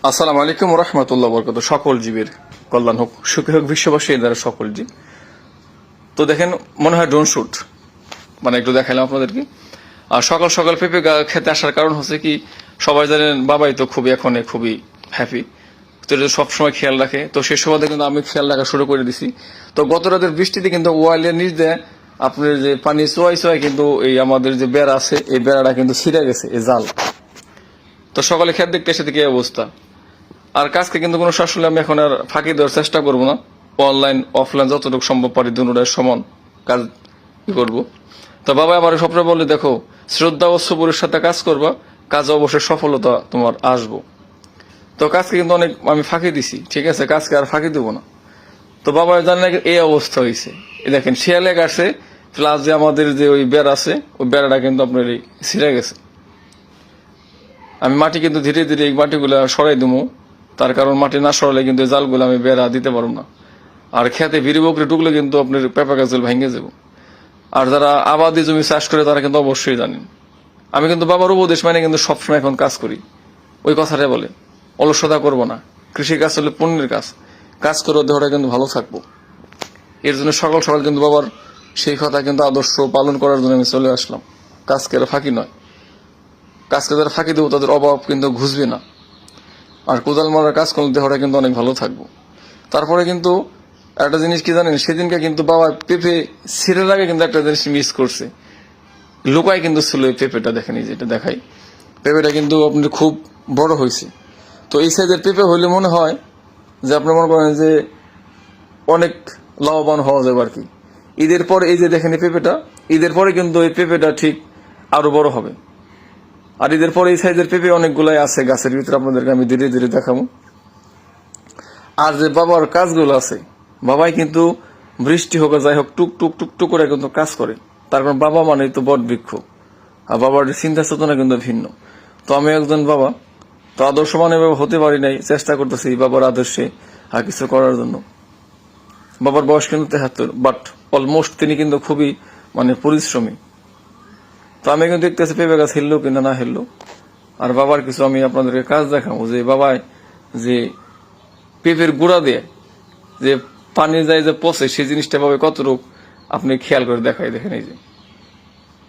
আসসালামু আলাইকুম রহমতুল্লাহ বরকত। সকল জীবের কল্যাণ হোক, সুখী হোক বিশ্ববাসী, এর দ্বারা সকল জীব। তো দেখেন, মনে হয় ড্রোন শুট, মানে একটু দেখাইলাম আপনাদেরকে। আর সকাল সকাল পেঁপে খেতে আসার কারণ হচ্ছে কি, সবাই জানেন বাবাই তো খুবই হ্যাপি, তো এটা সবসময় খেয়াল রাখে। তো সেই সময় কিন্তু আমি খেয়াল রাখা শুরু করে দিছি। তো গত রাতের বৃষ্টিতে কিন্তু ওয়ালের নিচ দিয়ে আপনার যে পানি চোয়াই কিন্তু এই আমাদের যে বেড়া আছে, এই বেড়াটা কিন্তু ছিঁড়ে গেছে, এই জাল। তো সকালে খেত দেখতে এসে দেখি এই অবস্থা। আর কাজকে কিন্তু কোনো আসলে আমি এখন আর ফাঁকি দেওয়ার চেষ্টা করবো না। অনলাইন অফলাইন যতটুকু সম্ভব পারি দুটোটার সমান কাজ করবো। তো বাবা আমার সবসময় বলে, দেখো, শ্রদ্ধা ও সবুরের সাথে কাজ করবা, কাজে অবশ্যই সফলতা তোমার আসবো। তো কাজকে কিন্তু অনেক আমি ফাঁকি দিছি, ঠিক আছে, কাজকে আর ফাঁকি দেবো না। তো বাবা জানেন এই অবস্থা হয়েছে। এই দেখেন, শিয়ালে গাছে প্লাস যে আমাদের যে ওই বেড়া আছে, ওই বেড়াটা কিন্তু আপনার এই ছিঁড়ে গেছে। আমি মাটি কিন্তু ধীরে ধীরে এই মাটিগুলা সরাই দেবো, তার কারণ মাটি না সরালে কিন্তু জালগুলো আমি বেড়া দিতে পারবো না। আর খেতে ভিড়ি বকরে টুকলে কিন্তু আপনার পেঁপা গাছগুলো ভেঙে যাবো। আর যারা আবাদি জমি চাষ করে তারা কিন্তু অবশ্যই জানেন, আমি কিন্তু বাবার উপদেশ মানে কিন্তু সবসময় এখন কাজ করি। ওই কথাটা বলে অলসতা করবো না, কৃষি কাজ হলে পুণ্যের কাজ করে দেহটা কিন্তু ভালো থাকবো। এর জন্য সকাল সকাল কিন্তু বাবার সেই কথা কিন্তু আদর্শ পালন করার জন্য আমি চলে আসলাম। কাজকে ফাঁকি নয়, কাজকে যারা ফাঁকি দেবো তাদের অভাব কিন্তু ঘুষবে না। আর কোদাল মারার কাজ করলে দেহটা কিন্তু অনেক ভালো থাকবো। তারপরে কিন্তু একটা জিনিস কি জানেন, সেদিনকে কিন্তু বাবা পেঁপে ছিঁড়ার আগে কিন্তু একটা জিনিস মিস করছে, লুকায় কিন্তু ছিল এই পেঁপেটা। দেখেন, এই যেটা দেখাই, পেঁপেটা কিন্তু আপনার খুব বড় হয়েছে। তো এই সাইজের পেঁপে হইলে মনে হয় যে আপনি মনে করেন যে অনেক লাভবান হওয়া যাবে আর কি। ঈদের পরে এই যে দেখেন এই পেঁপেটা, ঈদের পরে কিন্তু এই পেঁপেটা ঠিক আরো বড় হবে। আর ঈদের পরে এই সাইজের পেঁপে অনেকগুলাই আছে গাছের ভিতরে, আপনাদেরকে আমি ধীরে ধীরে দেখাবো। আর যে বাবার কাজগুলো আছে, বাবাই কিন্তু বৃষ্টি হোক যাই হোক টুক টুক টুক টুক করে কিন্তু কাজ করে। তার কারণ বাবা মানে তো বট বৃক্ষ, আর বাবার চিন্তা চেতনা কিন্তু ভিন্ন। তো আমি একজন বাবা, তো আদর্শবান এভাবে হতে পারি নাই, চেষ্টা করতেছি বাবার আদর্শে আর কিছু করার জন্য। বাবার বয়স কিন্তু 73, বাট অলমোস্ট তিনি কিন্তু খুবই পরিশ্রমী। তো আমি কিন্তু দেখতেছি পেঁপে গাছ হিললো কিনা না হিললো। আর বাবার কিছু আমি আপনাদেরকে কাজ দেখাবো, যে বাবায় যে পেঁপের গুঁড়া দিয়ে যে পানি যায় যে পচে, সেই জিনিসটা পাবে কতটুক আপনি খেয়াল করে দেখাই। দেখেন, এই যে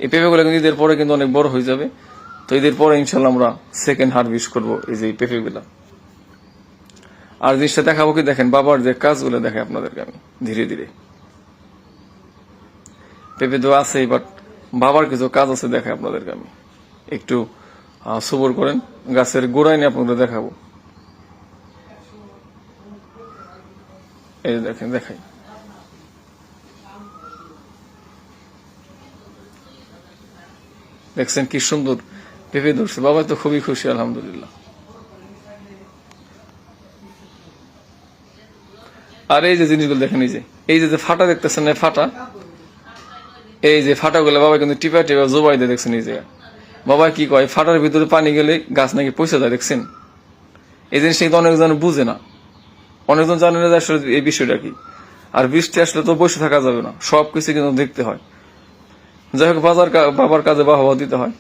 এই পেঁপেগুলো কিন্তু ঈদের পরে কিন্তু অনেক বড় হয়ে যাবে। তো ঈদের পরে ইনশাল্লাহ আমরা সেকেন্ড হারভেস্ট করবো এই যে পেঁপেগুলা। আর জিনিসটা দেখাবো কি, দেখেন বাবার যে কাজগুলো দেখে আপনাদেরকে আমি ধীরে ধীরে। পেঁপে তো আছে, বাট বাবার কিছু কাজ আছে দেখে আপনাদেরকে আমি একটু সবর করেন, গাছের গোড়ায় নিয়ে আপনাদের দেখাবো। এই যে দেখেন, দেখাই, দেখছেন কি সুন্দর পেঁপে ধরছে। বাবা তো খুবই খুশি, আলহামদুলিল্লাহ। আর এই যে জিনিসগুলো দেখেন, এই যে ফাটা দেখতেছেন, ফাটা, এই যে ফাটাগুলো বাবা কিন্তু টিপা টিপা জোবাই দিয়ে, দেখছেন এই যে বাবা কি কয়, ফাটার ভিতরে পানি গেলে গাছ নাকি পয়সা যায়। দেখছেন, এই জিনিসটা কিন্তু অনেকজন বুঝে না, অনেকজন জানে না যে আসলে এই বিষয়টা কি। আর বৃষ্টি আসলে তো বসে থাকা যাবে না, সবকিছু কিন্তু দেখতে হয়। যাই হোক, বাবার কাজে বাহবা দিতে হয়।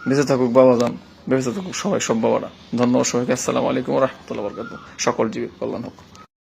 বেঁচে থাকুক বাবা যান, বেঁচে থাকুক সবাই, সব বাবারা। ধন্যবাদ সবাইকে। আসসালামু আলাইকুম রহমতুল্লাহ বরকাতুহ। সকল জীবের কল্যাণ হোক।